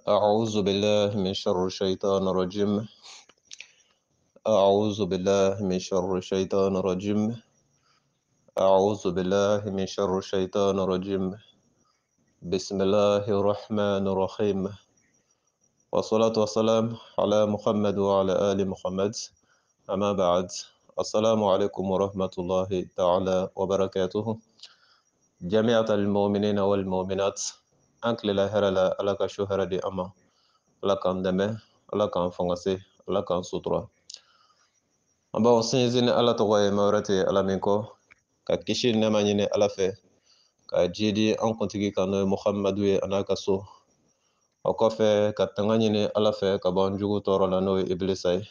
أعوذ بالله من شر الشيطان الرجيم. أعوذ بالله من شر الشيطان الرجيم. أعوذ بالله من شر الشيطان الرجيم. بسم الله الرحمن الرحيم. والصلاة والسلام على محمد وعلى آل محمد. أما بعد، السلام عليكم ورحمة الله تعالى وبركاته. جميع المؤمنين والمؤمنات، أنكل لا هرلا لك شهر دي أما لك أندمه لك أنفنسي لك أنسطرة. An b'a sinzin Ala tɔgɔ ye maa wɛrɛ tɛ Ala min kɔ, ka kisi ni nɛɛma ɲini Ala fɛ, ka jii di an kuntigi kan n'o ye Muhamadu ye a n'a ka so. O kɔfɛ ka tanga ɲini Ala fɛ ka bɔ an jugu tɔɔrɔ la n'o ye Ibilisa ye.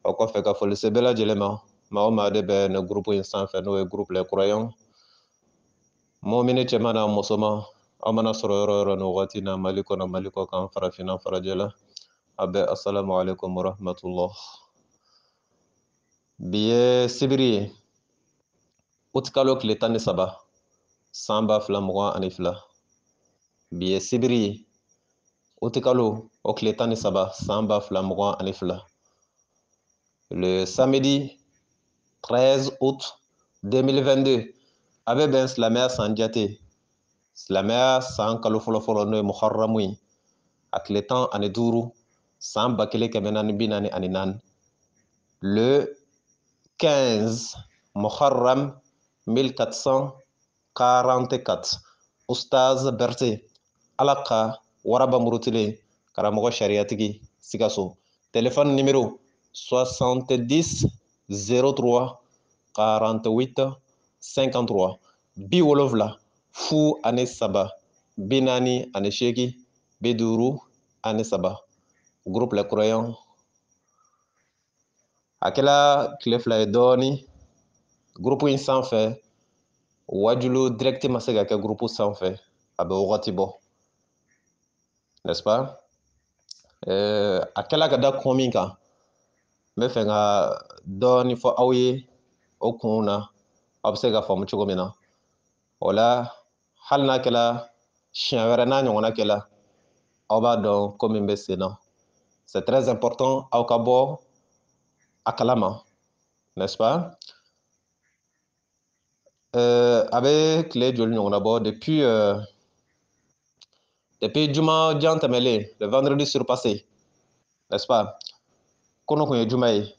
O kɔfɛ ka foli se bɛɛ lajɛlen ma, maa o maa de bɛ ne groupe in sanfɛ n'o ye groupe les croyants. Mɔmini cɛman n'a musoman, aw mana sɔrɔ yɔrɔ o yɔrɔ nin wagati na Mali kɔnɔ Mali kɔ kan farafinna farajɛ la, a bɛ assalamu alaikum warahmatullah. Bi ye sibiri ye, uti kalo tile 13 san 2022. Bi ye sibiri ye, uti kalo o tile 13 san 2022. Le samedi 13 août 2022 a bɛ bɛn silamɛya san jate, silamɛya san kalo fɔlɔfɔlɔ n'o ye muharramu ye, a tile 15 san 1444. Le 15 Muharram 1444. Ustaz Berté, Ala ka waraba murutilen, karamɔgɔ sariyatigi Sikaso. Téléphone numéro 70 03 48 53 70 fu ani saba 48 50 ani saba. Groupe les croyants. A kɛla tile fila ye dɔɔni, groupe in sanfɛ wajulu direct ma se ka kɛ groupe sanfɛ, a bɛ wagati bɔ, n'est-ce pas? A kɛla ka da kun min kan, n bɛ fɛ ka dɔɔni fɔ aw ye o kun na, aw bɛ se ka faamu cogo min na. O la hali n'a kɛla siɲɛ wɛrɛ n'a ɲɔgɔnna kɛla, aw b'a dɔn ko min bɛ sen na. C'est très important aw ka bɔ a kalama, n'est-ce pas? A bɛ tile joli ɲɔgɔnna bɔ depuis juma jan tɛmɛlen, le vendredi surpassé, n'est-ce pas? Kono kun ye juma ye,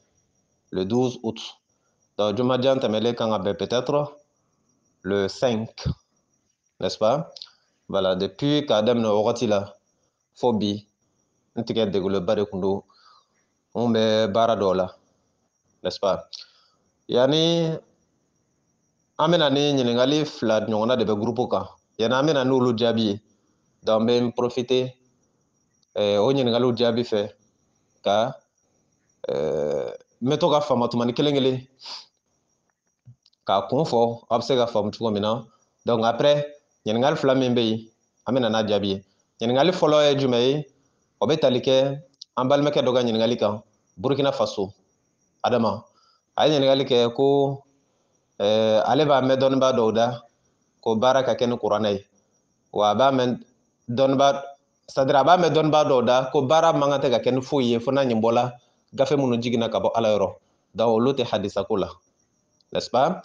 le 12 août. Donc juma jan tɛmɛlen kan ka bɛn peut-être le 5, n'est-ce pas? Voilà, depuis k'a daminɛ wagati la fo bi, n tigɛ degulenba de kun don, n bɛ baara dɔw la, n'est-ce pas? Yani an bɛna ni ɲininkali 2 ɲɔgɔnna de bɛ groupe kan, yani an bɛna n'olu jaabi ye. Donc n bɛ n profiter o ɲininkaliw jaabi fɛ ka n bɛ to ka famatumani kelen kelen k'a kun fɔ, aw bɛ se ka faamu cogo min na. Donc après ɲininkali 2 min bɛ yen, an bɛna n'a jaabi ye. Ɲininkali fɔlɔ ye jumɛn ye? O bɛ tali kɛ an balimakɛ dɔ ka ɲininkali kan, Burkina Faso, Adama. A ye ɲininkali kɛ ko ale b'a mɛn dɔnnibaa dɔw da ko baara ka kɛ ni kuranɛ ye, wa a b'a mɛn dɔnnibaa, c'est-à-dire a b'a mɛn dɔnnibaa dɔw da ko baara man kan tɛ ka kɛ ni foyi ye fo n'a ɲɛ bɔla gafe minnu jiginna ka bɔ Ala yɔrɔ. Donc olu tɛ hadisa ko la, n'est-ce pas?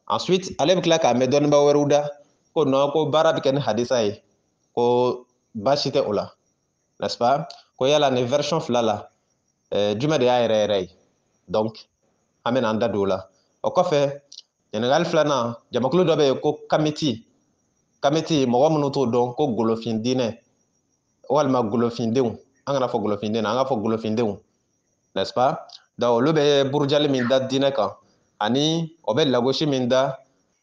Ensuite ale bɛ tila k'a mɛn dɔnnibaa wɛrɛw da ko non, ko baara bɛ kɛ ni hadisa ye, ko baasi tɛ o la, n'est-ce pas? Ko yala nin version 2 la jumɛn de y'a yɛrɛ yɛrɛ ye? Donc an bɛna an da don o la. O kɔfɛ ɲininkali 2nan, jamakulu dɔ bɛ yen ko kamiti. Kamiti mɔgɔ minnu t'o dɔn ko golofin diinɛ walima golofindenw, an kana fɔ golofinden na, an ka fɔ golofindenw, n'est-ce pas? Donc olu bɛ burujali min da diinɛ kan, ani o bɛ lagosi min da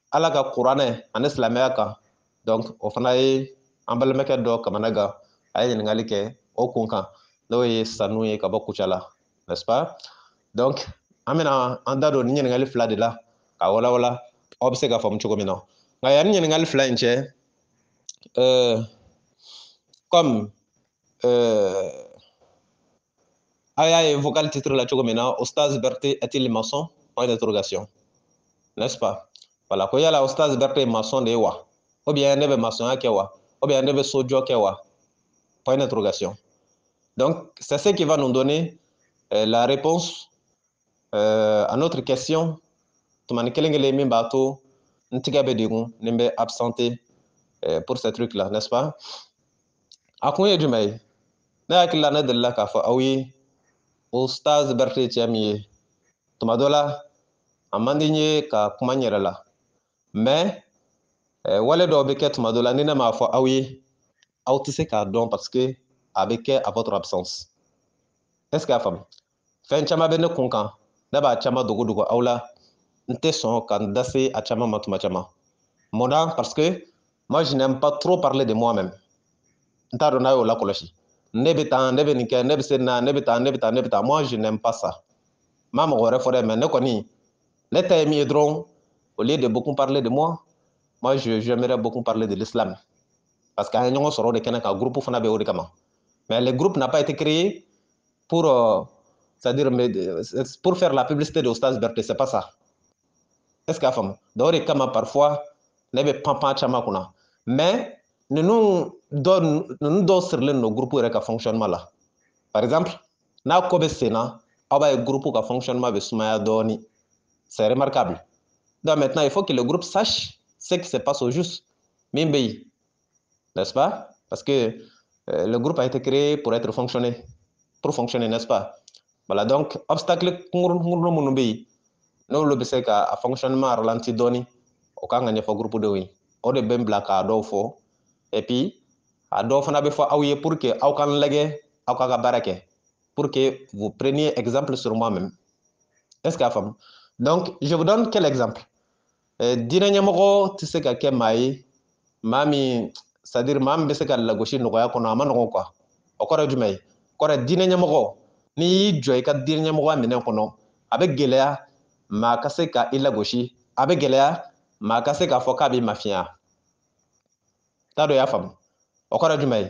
Ala ka kuranɛ ani silamɛya kan. Donc o fana ye an balimakɛ dɔ kamana gan, a ye ɲininkali kɛ o kun kan, n'o ye Sanu ye ka bɔ Kucala, n'est-ce pas? Donc an bɛna an da don ni ɲininkali 2 de la ka walawala, aw bɛ se ka faamu cogo min na. Nka yanni ɲininkali 2 in cɛ, comme a y'a ye vocal titre la cogo min na, Ustaz Berté est-il maçon? Point d'interrogation, n'est-ce pas? Voilà, ko yala Ustaz Berté ye maçon de ye wa? Ou bien ne bɛ maçonya kɛ wa? Ou bien ne bɛ sojɔ kɛ wa? Point d'interrogation. Donc, c'est ce qui va nous donner la réponse à notre question. Tumani kelengele min bato ntiga be degun nimbe absenté pour ce truc là, n'est-ce pas? Akunye jumay na yakilla na dalla ka fa awi Oustaz Berté Thiamiye tuma dɔ la a man di n ye ka kuma n yɛrɛ la mais wale dɔw bɛ kɛ tuma dɔ la ni ne m'a fɔ aw ye aw tɛ se k'a dɔn parce que a bɛ kɛ à votre absence est ce que a faamu fɛn caman bɛ ne kun kan ne b'a caman dogo dogo aw la n tɛ sɔn ka n da se a caman ma tuma caman mun na parce que moi je n'aime pas trop parler de moi-même n t'a dɔn n'a y'o lakɔlɔsi ne bɛ tan ne bɛ nin kɛ ne bɛ se nin na ne bɛ tan ne bɛ tan ne bɛ tan moi je n'aime pas ça n ma mɔgɔ wɛrɛ fɔ dɛ mais ne kɔni ne ta ye min ye dɔrɔn au lieu de beaucoup parler de moi j'aimerais beaucoup parler de l'islam parce qu'an ye ɲɔgɔn sɔrɔ o de kɛnɛ kan groupe fana bɛ o de kama mais le groupe n'a pas été créé pour c'est-à-dire pour faire la publicité de Oustaz Berté, c'est pas ça. Est-ce qu'il y a femme? D'ailleurs, comme parfois, ne bɛ panpan caman kunna mais ninnu dɔ sirilen no groupe yɛrɛ ka fonctionnement la par exemple n'a ko bɛ sen na aw b'a ye groupe ka fonctionnement bɛ sumaya dɔɔni c'est remarquable donc maintenant il faut que le groupe sache ce qui se passe au juste min bɛ yen n'est-ce pas parce que le groupe a été créé pour fonctionner n'est-ce pas voilà donc obstacle kunkurun minnu bɛ yen n'olu bɛ se ka a fonctionnement ralenti dɔɔni o kan ka ɲɛfɔ groupe denw ye o de bɛ n bila k'a dɔw fɔ et puis a dɔw fana bɛ fɔ aw ye pour que aw k'an lajɛ aw k'a ka baara kɛ pour que vous preniez exemple sur moi-même est-ce que a faamu donc je vous donne quel exemple diinɛ ɲɛmɔgɔ tɛ se ka kɛ maa ye maa min c'est-à-dire maa min bɛ se ka lagosi nɔgɔya kɔnɔ a ma nɔgɔn quoi o kɔrɔ ye jumɛn ye kɔrɔ diinɛ ɲɛmɔgɔ n'i y'i jɔ i ka diinɛ ɲɛmɔgɔya minɛn kɔnɔ a bɛ gɛlɛya maa ka se ka i lagosi a bɛ gɛlɛya maa ka se k'a fɔ k'a b'i mafiya t'a dɔn i y'a faamu o kɔrɔ ye jumɛn ye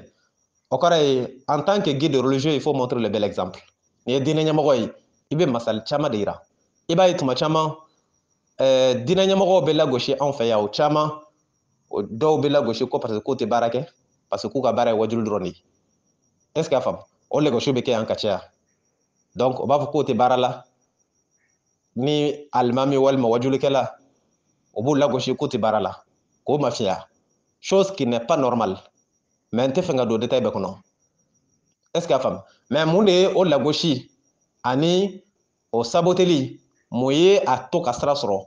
o kɔrɔ ye en tant que guide religieux il faut montrer le bel exemple n'i ye diinɛ ɲɛmɔgɔ ye i bɛ masali caman de yira i b'a ye tuma caman diinɛ ɲɛmɔgɔw bɛ lagosi anw fɛ yan o caman dɔw bɛ lagosi ko parce que k'u tɛ baara kɛ parce que k'u ka baara ye wajulu dɔrɔn de ye est ce que a faamu o lagosi bɛ kɛ yan ka caya donc o b'a fɔ k'u tɛ baara la ni alimami walima wajulikɛla o b'u lagosi k'u tɛ baara la k'o mafiya chose qui n'est pas normale mais n tɛ fɛ ka don détail bɛɛ kɔnɔ est ce que a faamu mais mun de ye o lagosi ani o saboteli mun ye a to ka sira sɔrɔ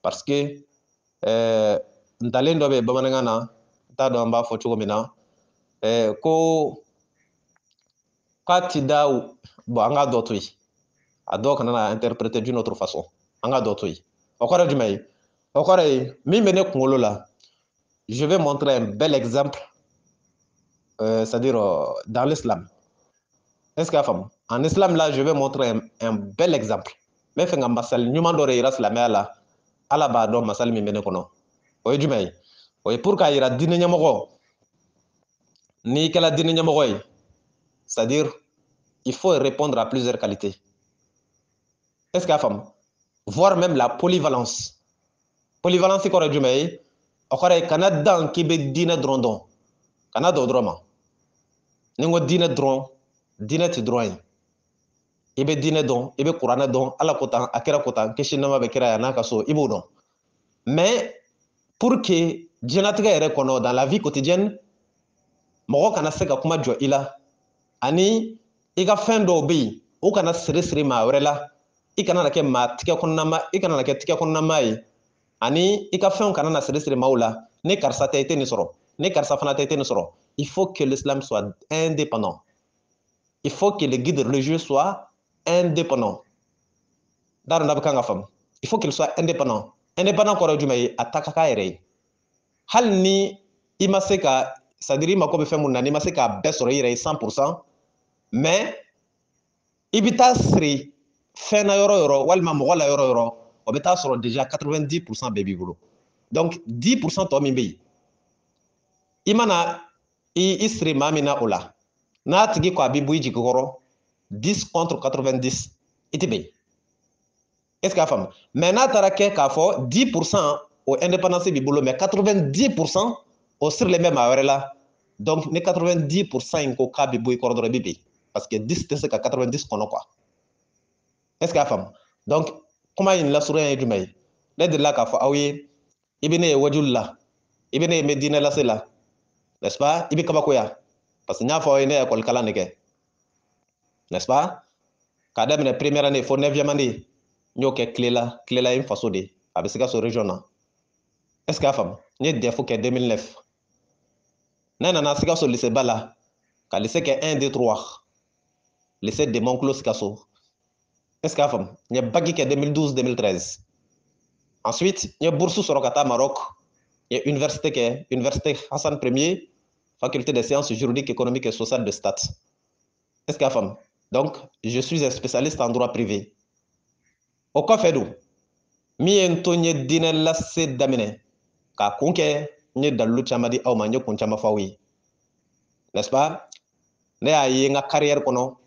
parce que ntalen dɔ bɛ bamanankan na n t'a dɔn an b'a fɔ cogo min na ko k'a ti da bon an k'a dɔ to yen a dɔw kana na interpréter d'une autre façon an k'a dɔ to yen o kɔrɔ ye jumɛn ye o kɔrɔ ye min bɛ ne kunkolo la je vais montrer un bel exemple c'est-à-dire dans l'islam est-ce que a faamu en islam là je vais montrer un bel exemple n bɛ fɛ ka masali ɲuman dɔ de yira silamɛya la ala b'a dɔn masali min bɛ ne kɔnɔ o ye jumɛn ye o ye pour k'a yira diinɛ ɲɛmɔgɔ n'i kɛra diinɛ ɲɛmɔgɔ ye c'est-à-dire il faut répondre à plusieurs qualités est-ce qu'a faamu voire même la polyvalence polyvalence kɔrɔ ye jumɛn ye o kɔrɔ ye kana dan k'i bɛ diinɛ dɔrɔn dɔn kana dɔn o dɔrɔn ma ni n ko diinɛ dɔrɔn diinɛ tɛ dɔrɔn ye i bɛ diinɛ dɔn i bɛ kuranɛ dɔn ala ko tan a kɛra ko tan kisi nama bɛ kɛra yan n'a ka so i b'o dɔn mais pour que diɲɛlatigɛ yɛrɛ kɔnɔ dans la vie quotidienne mɔgɔ kana se ka kuma jɔ i la ani i ka fɛn dɔw bɛ yen o kana siri siri maa wɛrɛ la i kana na kɛ maa tigɛ kɔnɔnama i kana na kɛ tigɛ kɔnɔnama ye ani i ka fɛnw kana na siri siri maaw la ni karisa tɛ i tɛ nin sɔrɔ ni karisa fana tɛ i tɛ nin sɔrɔ il faut que l'islam soit indépendant il faut que le guide religieux soit indépendant n'a dɔn n'a bɛ kan ka faamu il faut qu'il soit indépendant indépendant kɔrɔ ye jumɛn ye a ta ka k'a yɛrɛ ye hali ni i ma se ka c'est-à-dire i mako bɛ fɛn mun na n'i ma se k'a bɛɛ sɔrɔ i yɛrɛ ye 100% mais i bɛ taa siri fɛn na yɔrɔ o yɔrɔ walima mɔgɔ la yɔrɔ o yɔrɔ o bɛ taa sɔrɔ déjà 90% bɛɛ b'i bolo donc 10% tɔ min bɛ yen i mana i siri maa min na o la n'a tigi ko a b'i bɔ i jigi kɔrɔ 10 contre 90 i tɛ bɛn est ce que a faamu mais n'a taara kɛ k'a fɔ 10% o indépendance b'i bolo mais 90% o sirilen bɛ maa wɛrɛ la Donc, les 90% in ko ka bi boy kordore bibi. Parce que 10 c'est que 90 kono quoi. Est-ce que la femme? Donc, comment il la sourire du mail? L'aide là qu'a fait, ah oui, ibine wajul là, ibine medina la c'est là. N'est-ce pas? Ibi kabakoya. Parce que n'y a pas une école kalaneke. N'est-ce pas? Kadam la première année, faut 9e année. N'y a que clé là une façon de. Avec ce cas sur région là. Est-ce que la femme? N'y a des fois que 2009. Nana sika so lycée bala. Ka lycée que 1, 2, 3. Lycée de Monclos Sikasso. Est-ce que la femme? N'y a bagi que 2012, 2013. Ensuite, il y a bourse sur le Maroc. Il y a université Hassan Ier, faculté des sciences juridiques, économiques et sociales de Stade. Est-ce que la femme? Donc, je suis un spécialiste en droit privé. Au quoi fait-vous? Mi entonye dine la se damine. Ka kunke nye dalu chamadi au manyo kunchama fawi. N'est-ce pas? Ne a ye nga carrière kono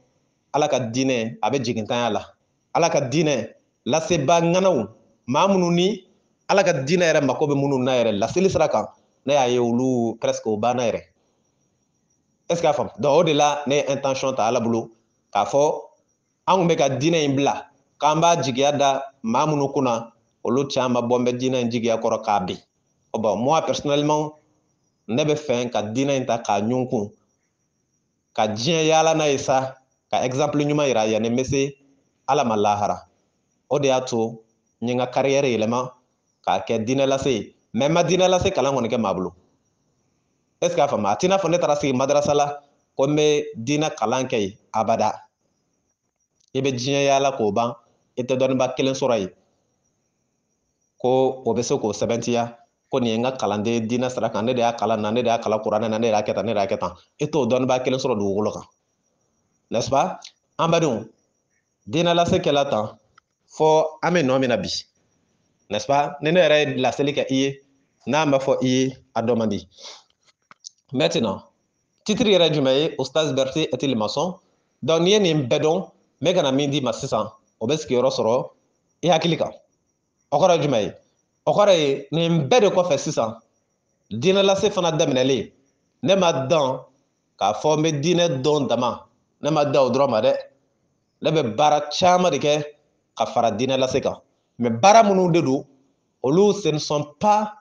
ala ka dine abe jigintanya la. Ala ka dine la se ba nganaw mamunu ni ala ka dine yɛrɛ mako bɛ minnu na yɛrɛ laseli sira kan ne y'a ye olu presque o banna yɛrɛ est-ce que a faamu donc o de la ne ye intention ta ala bolo k'a fɔ an kun bɛ ka diinɛ in bila k'an b'a jigiya da maa minnu kunna olu caman bɔ n bɛ diinɛ in jigiya kɔrɔ k'a bin bon moi personnellement ne bɛ fɛ ka diinɛ in ta k'a ɲun kun ka diɲɛ yaala n'a ye sa ka exemple ɲuman yira yanni n bɛ se ala ma lahara o de y'a to n ye n ka carrière yɛlɛma k'a kɛ diinɛ lase ye mais n ma diinɛ lase kalan kɔni kɛ maa bolo est ce que a faamu a t'i n'a fɔ ne taara sigi madarasa la ko n bɛ diinɛ kalan kɛ yen abada i bɛ diɲɛ yaala k'o ban i tɛ dɔnniba kelen sɔrɔ yen ko o bɛ se k'o sɛbɛntiya ko nin ye n ka kalanden diinɛ sira kan ne de y'a kalan na ne de y'a kalan kuranɛ na ne de y'a kɛ tan ne de y'a kɛ tan i t'o dɔnniba kelen sɔrɔ dugukolo kan n'est ce pas an badenw diinɛ lase kɛla tan fɔ an bɛ nɔ min na bi n'est-ce pas? Ne ne yɛrɛ ye laseli kɛ i ye n'a ma fɔ i ye a dɔ man di maintenant titre yɛrɛ jumɛn ye Ostaz Berté est-il maçon donc n'i ye nin bɛɛ dɔn n bɛ ka na min d'i ma sisan o bɛ sigiyɔrɔ sɔrɔ i hakili kan o kɔrɔ ye jumɛn ye o kɔrɔ ye nin bɛɛ de kɔfɛ sisan diinɛ lase fana daminɛlen ne ma dan k'a fɔ n bɛ diinɛ dɔn dama ne ma dan o dɔrɔn ma dɛ ne bɛ baara caman de kɛ ka fara diinɛ lase kan mais baara minnu de don olu ce ne sont pas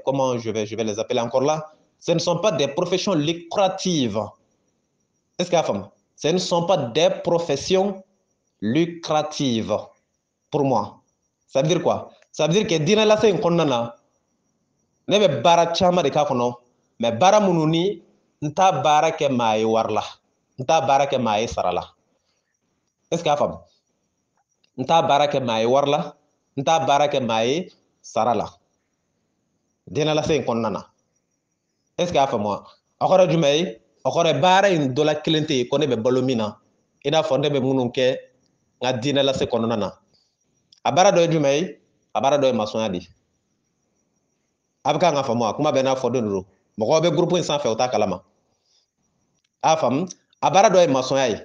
comment je vais les appeler encore là, ce ne sont pas des professions lucratives. Est-ce qu'il y a femme? Ce ne sont pas des professions lucratives pour moi. Ça veut dire quoi? Ça veut dire que dina la sen konnana ne be bara chama de ka kono mais bara mununi nta bara ke mai warla nta bara ke mai sarala. Est-ce qu'il y a femme? Nta bara ke mai warla nta bara ke mai sarala. Dina la sen konnana. Est-ce que a faamu wa a kɔrɔ jumɛn ye a kɔrɔ baara in dɔ la kelen tɛ yen ko ne bɛ balo min na i n'a fɔ ne bɛ minnu kɛ n ka diinɛ lase kɔnɔna na a baara dɔ ye jumɛn ye a baara dɔ ye masɔnya de a bɛ kan ka faamu wa kuma bɛɛ n'a fɔ don don mɔgɔw bɛ groupe in sanfɛ o t'a kalama a faamu a baara dɔ ye masɔnya ye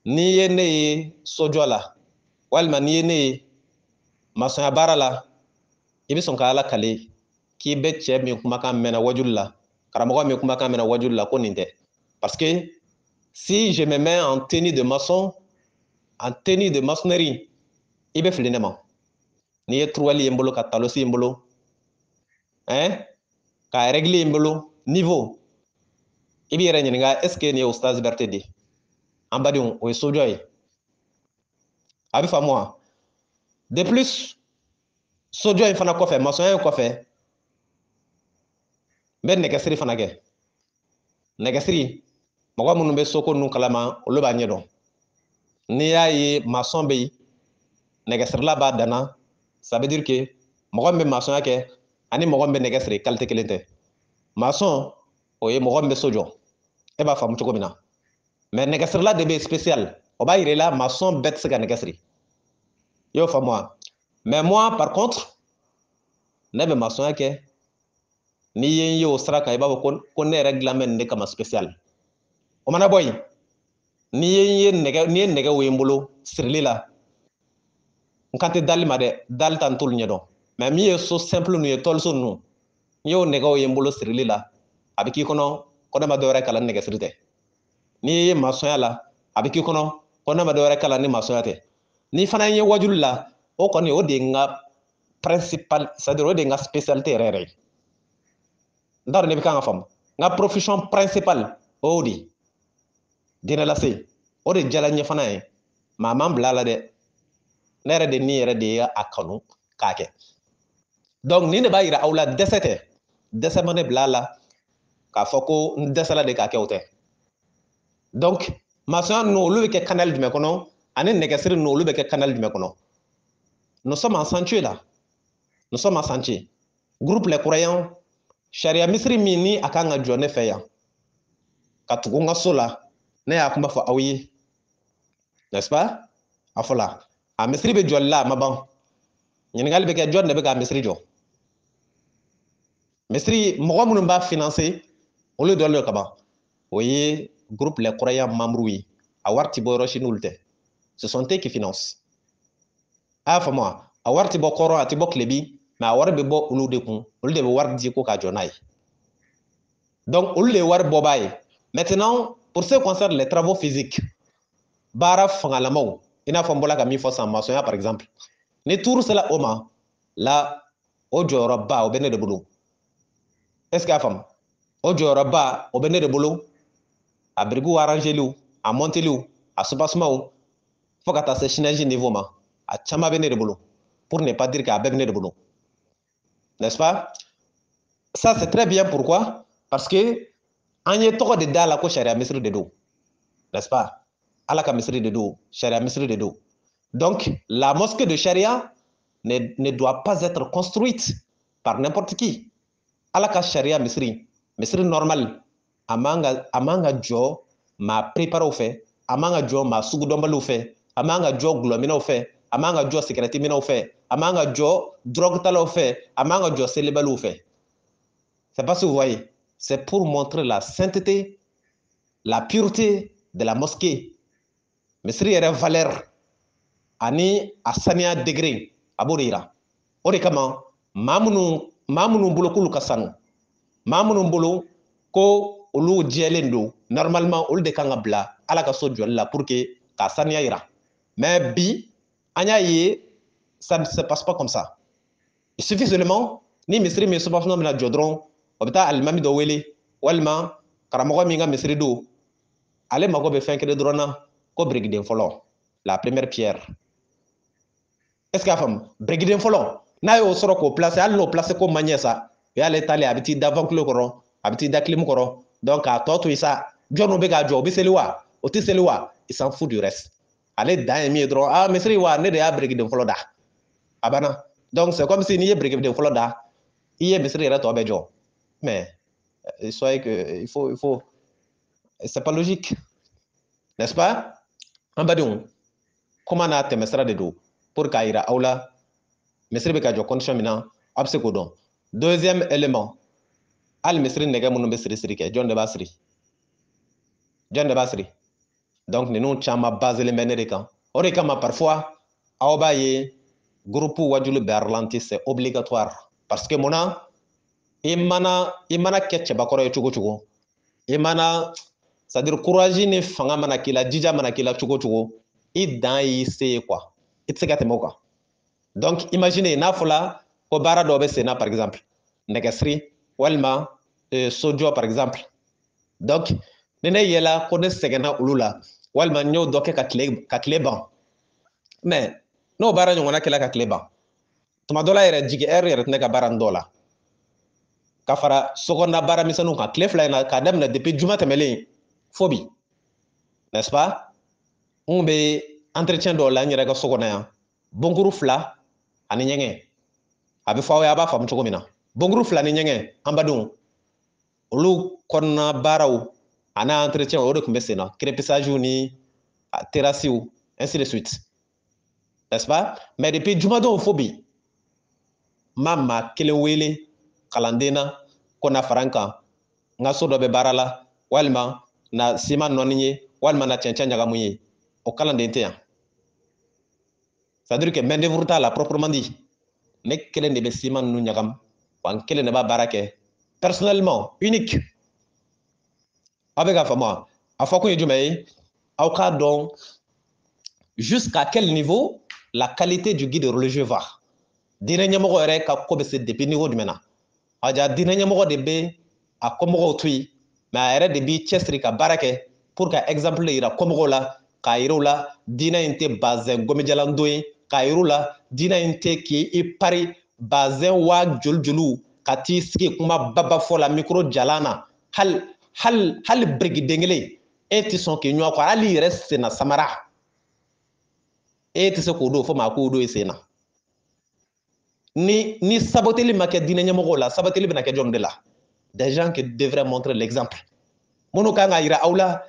n'i ye ne ye sojɔ la walima n'i ye ne ye masɔnya baara la i bɛ sɔn ka ala kale k'i bɛ cɛ min kumakan mɛnna wajuli la karamɔgɔ min kumakan mɛnna wajuli la ko nin tɛ parce que si je me mets en tenue de maçon en tenue de maçonnerie i bɛ fili ne ma n'i ye truwali ye n bolo ka talosi ye n bolo ka règle ye n bolo niveau i b'i yɛrɛ ɲininka est ce que nin ye Ostaz Berté de an badenw o ye sojɔ ye a bɛ faamu wa de plus sojɔ in fana kɔfɛ masɔnya in kɔfɛ n bɛ nɛgɛsiri fana kɛ nɛgɛsiri mɔgɔ minnu bɛ soko ninnu kalama olu b'a ɲɛdɔn n'i y'a ye masɔn bɛ yen nɛgɛsirila b'a danna ça veut dire que mɔgɔ min bɛ masɔnya kɛ ani mɔgɔ min bɛ nɛgɛsiri qualité kelen tɛ masɔn o ye mɔgɔ min bɛ so jɔ e b'a faamu cogo min na mais nɛgɛsirila de bɛ spécial o b'a yira i la masɔn bɛɛ tɛ se ka nɛgɛsiri i y'o faamu wa mais moi par contre ne bɛ masɔnya kɛ n'i ye n ye o sira kan i b'a fɔ ko ne yɛrɛ dilan bɛ nin de kama spécial o mana bɔ yen n'i ye nɛgɛ wo ye n bolo sirili la n kan tɛ dali ma dɛ dali ta n t'olu ɲɛdɔn mais min ye so simple ninnu ye tɔliso ninnu yo nega ye mbolo sirili la abiki kono kono ma dore kala nega sirite ni ye masoya la abiki kono kono ma dore kala ni masoya te ni fana ye wajul la o koni o de nga principal c'est-à-dire o de nga spécialité rere ndar ne bi ka nga fam nga profession principal o di dina la se o de jala nye fana ye ma man blala de nere de ni yere de ya akanu kake donc ni ne ba yira awla desete dese mane blala ka foko ndesala de kake ote donc maçon no lu ke canal du mekono ane negesiri no lu ke canal du mekono nous sommes en chantier là nous sommes en chantier groupe les croyants sharia misri mini akanga jone feya katugunga sola ne ya kuma fa awi n'est-ce pas afola a misri be jolla maban ñingal be ke jonne be ga misri jo misri mo mun ba financer au lieu de le kaba oui groupe les croyants membres a warti bo roshinulte ce sont eux qui financent moi a warti bo koro ati bo klebi mais a warbe bo ulu de kun ulu de war di ko ka jonai donc ulu le war bo bay maintenant pour ce qui concerne les travaux physiques bara fangalamo ina fombola ka mi fo sans maçon par exemple ni tour cela oma la o joro ba o bene de boulot est-ce que fam o joro ba o bene de boulot a brigu arranger lu a monter lu a soubassement faut que ta se synergie niveau ma a chama bene de boulot pour ne pas dire qu'à bene de boulot n'est-ce pas ça c'est très bien pourquoi parce que en y toko de dala ko sharia misri de do n'est-ce pas ala ka misri de do sharia misri de do donc la mosquée de sharia ne doit pas être construite par n'importe qui ala ka sharia misri normal amanga jo ma prépare au fait amanga jo ma sugudombalu fait amanga jo glomina au fait amanga jo sécurité mina au fait amanga jo drogue tala au fait amanga jo célibalu au fait c'est pas si vous voyez c'est pour montrer la sainteté la pureté de la mosquée misri yɛrɛ valeur ani a saniya degré a b'o de yira o de kama maa minnu bolo k'olu ka sanu maa minnu bolo ko olu jɛlen don normalement olu de kan ka bila ala ka so jɔli la pour que k'a saniya yira mais bi an y'a ye ça ne se passe pas comme ça il suffit seulement ni misiri min subahana bɛna jɔ dɔrɔn o bɛ taa alimami dɔ wele walima karamɔgɔ min ka misiri don ale mago bɛ fɛn kelen dɔrɔn na ko birikiden fɔlɔ la première pierre est-ce que a faamu birikiden fɔlɔ n'a y'o sɔrɔ k'o placer hali n'o placer ko man ɲɛ sa o y'ale talen a bɛ t'i da ventilo kɔrɔ a bɛ t'i da clim kɔrɔ donc k'a tɔ to yen sa jɔnniw bɛ k'a jɔ o bɛ seli wa o tɛ seli wa il s'en fout du reste ale dan ye min ye dɔrɔn ah misiri wa ne de y'a birikiden fɔlɔ da a banna donc c'est comme si n'i ye birikiden fɔlɔ da i ye misiri yɛrɛ tɔ bɛɛ jɔ mais soyez que il faut c'est pas logique n'est-ce pas an badenw comment n'a tɛmɛ sira de don pour k'a yira aw la misiri bɛ ka jɔ condition min na a bɛ se k'o dɔn deuxième élément hali misiri nɛgɛ minnu bɛ siri kɛ jɔn de b'a siri jɔn de b'a siri donc ninnu caman baselen bɛ ne de kan o de kama parfois aw b'a ye groupe wajulu bɛ ralenti c'est obligatoire parce que munna i mana kɛ cɛbakɔrɔ ye cogo cogo i mana c'est-à-dire courage ni fanga mana k'i la jija mana k'i la cogo cogo i dan y'i se ye quoi i tɛ se ka tɛmɛ o kan donc imaginez n'a fɔla ko baara dɔ bɛ sen na par exemple nɛgɛsiri walima sojɔ par exemple donc ni ne yɛla ko ne sɛgɛnna olu la walima n y'o dɔ kɛ ka tile ban mais n'o baara ɲɔgɔnna kɛla ka tile ban tuma dɔ la yɛrɛ jigi heure yɛrɛ tɛ ne ka baara n dɔ la ka fara sokɔnɔna baara misɛnninw kan tile fila in na k'a daminɛ depuis juma tɛmɛlen fo bi n'est-ce pas n bɛ entretien dɔw la n yɛrɛ ka so kɔnɔ yan bonkuru fila ani ɲɛgɛn a bɛ fɔ aw ye a b'a faamu cogo min na bonkuru fila ni ɲɛgɛn an badenw olu kɔnɔna baaraw a n'a entretien o de tun bɛ sen na crépissage ni terrassiw ainsi de suite n'est-ce pas mais depuis jumadon fo bi n ma maa kelen wele kalanden na ko na fara n kan n ka so dɔ bɛ baara la walima na siman nɔni ye walima na cɛncɛn ɲagamu ye o kalanden tɛ yan c'est-à-dire que main d'œuvre t'a la proprement dit ne kelen de bɛ siman ninnu ɲagam wan kelen ne ba barake personnellement unique avec a fama a fa ko jumay aw ka donc jusqu'à quel niveau la qualité du guide religieux va dina ñamogo yɛrɛ ka ko bɛ se depuis niveau jumɛn na a ja dina ɲɛmɔgɔ de bɛ a kɔmɔgɔw to yen mais a yɛrɛ de b'i cɛsiri ka baara kɛ pour ka exemple yira kɔmɔgɔw la k'a yir'u la diinɛ in tɛ bazɛn gɔmijalandon ye k'a yir'u la diinɛ in tɛ k'i pari bazɛn waa joli ka t'i sigi kuma baba fɔ la micro jalan na hali birikiden kelen e tɛ sɔn k'i ɲɔgɔn kɔ hali i yɛrɛ senna samara e tɛ se k'o don fo maa k'o don i sen na ni sabateli ma kɛ diinɛ ɲɛmɔgɔw la sabateli bɛna kɛ jɔn de la des gens qui devraient montrer l'exemple minnu kan ka yira aw la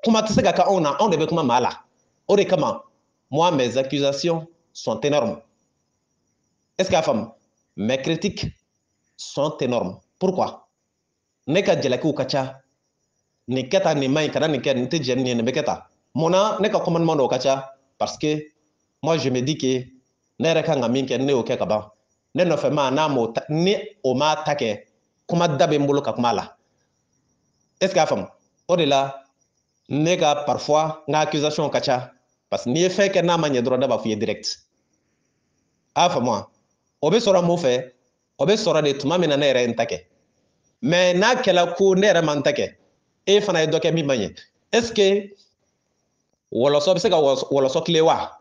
kuma tɛ se ka kɛ anw na anw de bɛ kuma maa la o de kama moi mes accusations sont énormes est-ce que a faamu mes critiques sont énormes pourquoi ne ka jalakiw ka ca nin kɛ tan nin man ɲi kana nin kɛ nin tɛ jɛn nin ye nin bɛ kɛ tan mun na ne ka commandement dɔw ka ca parce que moi je me dis que ne yɛrɛ kan ka min kɛ ne y'o kɛ ka ban ne nɔfɛ ma n'a m'o ta ni o m'a ta kɛ kuma da bɛ n bolo ka kuma la est-ce que a faamu o de la ne ka parfois n ka accusation ka ca parce que n'i ye fɛn kɛ n'a ma ɲɛ dɔrɔn ne b'a fɔ i ye direct a faamu wa o bɛ sɔrɔ mun fɛ o bɛ sɔrɔ de tuma min na ne yɛrɛ ye n ta kɛ mais n'a kɛla ko ne yɛrɛ ma n ta kɛ e fana ye dɔ kɛ min ma ɲɛ est-ce que wɔlɔsɔ bɛ se ka wɔlɔsɔ tile wa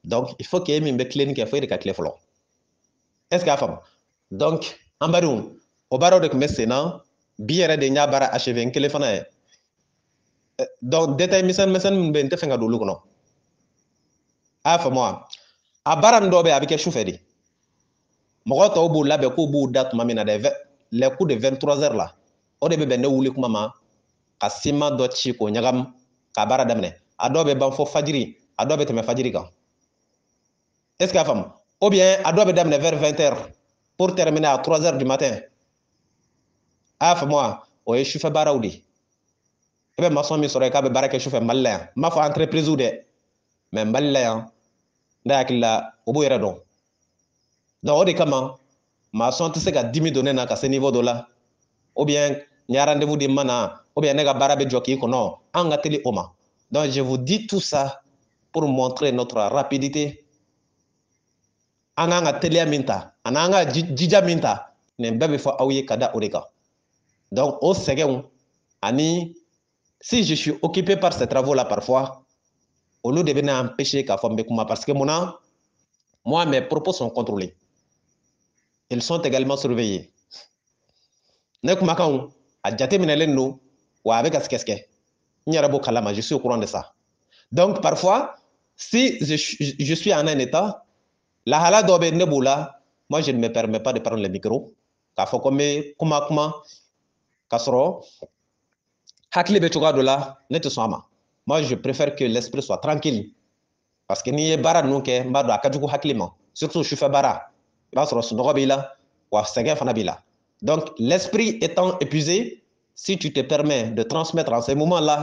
donc il faut que e min bɛ tilenni kɛ fo e de ka tile fɔlɔ est-ce que a faamu donc an badenw o baaraw de tun bɛ sen na bi yɛrɛ de n y'a baara achevé n kelen fana ye donc détail misɛnnin minnu bɛ yen n tɛ fɛ ka don olu kɔnɔ a y'a faamu wa a baara nin dɔw bɛ yen a bɛ kɛ sufɛ de mɔgɔ tɔw b'u labɛn k'u b'u da tuma min na dɛ les coups de 23 heures la o de bɛ bɛn ne wuli kuma ma ka ciment dɔ ci k'o ɲagamu k'a baara daminɛ a dɔw bɛ ban fo fajiri a dɔw bɛ tɛmɛ fajiri kan est-ce que a faamu ou bien a dɔw bɛ daminɛ vers 20 heures pour terminer à 3 heures du matin a y'a faamu wa o ye sufɛ baaraw de ye i bɛ maçon min sɔrɔ yen k'a bɛ baara kɛ sufɛ Mali la yan n m'a fɔ entreprise dɛ mais Mali la yan ne hakili la o b'u yɛrɛ dɔn donc o de kama maçon tɛ se ka dimi don ne na ka se niveau dɔ la ou bien n ye rendez-vous di n ma na ou bien ne ka baara bɛ jɔ k'i kɔnɔ an ka teli o ma donc je vous dis tout ça pour montrer notre rapidité an k'an ka teliya min ta ani an ka jija min ta nin bɛɛ bɛ fɔ aw ye ka da o de kan donc o sɛgɛnw ani si je suis occupé par ces travaux là parfois olu de bɛ ne empêcher k'a fɔ n bɛ kuma parce que mun na moi mes propos sont contrôlés ils sont également surveillés ne kumakanw a jateminɛlen don wa a bɛ ka sɛgɛsɛgɛ n yɛrɛ b'o kalama je suis au courant de ça donc parfois si je suis en un état lahala dɔ bɛ ne b'o la moi je ne me permets pas de prendre le micro k'a fɔ ko n bɛ kuma k'a sɔrɔ hakili bɛ cogoya dɔ la ne tɛ sɔn a ma moi je préfère que l'esprit soit tranquille parce que n'i ye baara ninnu kɛ n b'a dɔn a ka jugu hakili ma surtout sufɛ baara i b'a sɔrɔ sunɔgɔ b'i la wa sɛgɛn fana b'i la donc l'esprit étant épuisé si tu te permets de transmettre en ces moments-là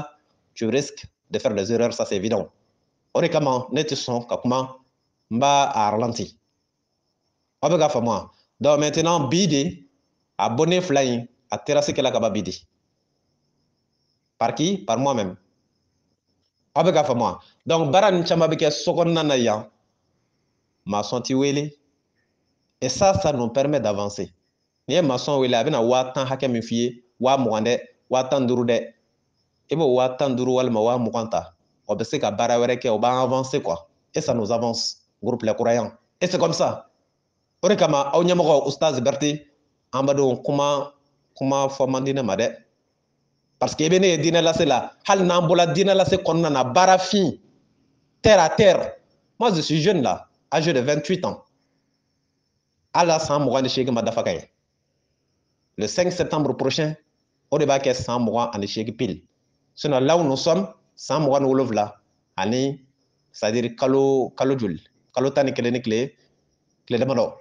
tu risques de faire des erreurs ça c'est évident o de kama ne tɛ sɔn ka kuma n b'a a ralenti aw bɛ k'a faamu wa donc maintenant bi de a bɔnnen fila in a terrasse kɛla ka ban bi de par qui par moi-même aw bɛ k'a faamu wa donc baara nin caman bɛ kɛ sokɔnɔna na yan maçon t'i wele et ça nous permet d'avancer n'i ye maçon wele a bɛna 50,000 hakɛ min f'i ye 20,000 dɛ 15,000 dɛ i b'o 15,000 walima 20,000 ta o bɛ se ka baara wɛrɛ kɛ o b'an avancer quoi et ça nous avance groupe les croyants et c'est comme ça o de kama aw ɲɛmɔgɔ Ustaz Berté an badenw kuma fɔ man di ne ma dɛ parce que i bɛ ne ye diinɛ lase la hali n'an bɔra diinɛ lase kɔnɔna na baara fin terre à terre moi je suis jeune là âgé de 28 ans ala san 28 ma dafa ka ye le 5 septembre prochain o de b'a kɛ san 28 pile sinon là où nous sommes san 27 ani c'est à dire kalo joli kalo 11 ni tile damadɔ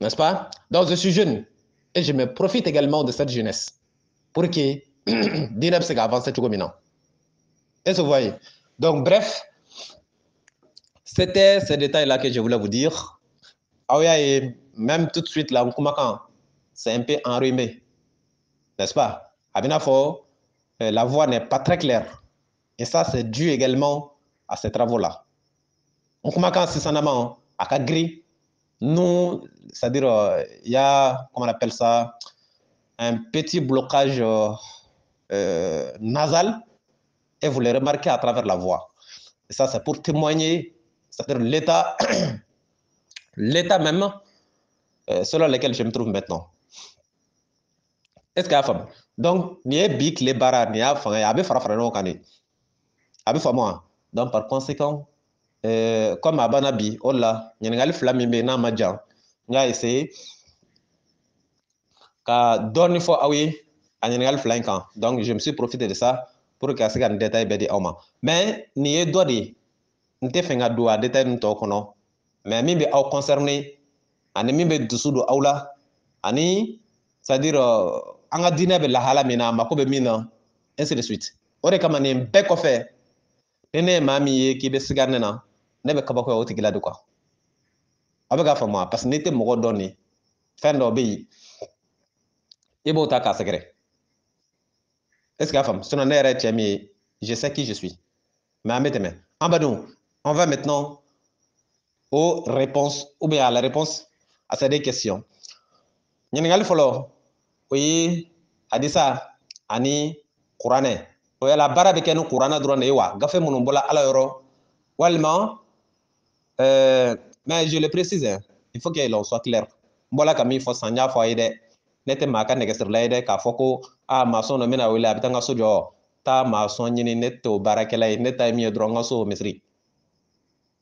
n'est-ce pas donc je suis jeune et je me profite également de cette jeunesse pour que diinɛ bɛ se ka avancer cogo min na est-ce que vous voyez donc bref c'était ces détails là que je voulais vous dire aw y'a ye même tout de suite là, c'est un peu enrhumé, n'est-ce pas? La voix n'est pas très claire. Et ça, c'est dû également à ces travaux-là. On commence sincèrement à Kagri. Nous, c'est-à-dire, il y a, comment on appelle ça, un petit blocage nasal, et vous le remarquez à travers la voix. Et ça, c'est pour témoigner, c'est-à-dire l'état, l'état même selon lequel je me trouve maintenant. Est-ce qu'il y a femme? Donc, ni bic les barres, ni a femme, il y a farafrano kani. Abi famo. Donc, par conséquent, comme à Banabi, oh là, il y a une flamme na majan. Il a essayé ka donner fois ah oui, à une flamme quand. Donc, je me suis profité de ça pour que ça ait détail bedi auma. Mais ni est doidi, n'était fait un doigt détail nous tokono. Mais mi be au concerné, ani mi be dessous de aula, ani, c'est-à-dire, anga dîner be la hala mina, ma kobe mina, ainsi de suite. Ore kama ni mbeko fait. Nene mami ye ki be sigar nena ne be kaba ko o tigila de quoi abaga fa moi parce que nete mo doni fen do be ibo ta ka secret est-ce que femme son nere tiami je sais qui je suis mais ameteme ambadou on va maintenant aux réponses ou bien à la réponse à ces deux questions ngal folo oui hadisa ani qur'ane o yala bara be kenu qur'ana drone wa gafe munum bola ala yoro walma mais je le précise, hein, il faut qu'il soit clair. Voilà comme il faut s'en faut aider. N'était ma canne que l'aide qu'à foco à maçon no mena wila bitanga sojo ta maçon ni netto barakela neta mi dronga so misri.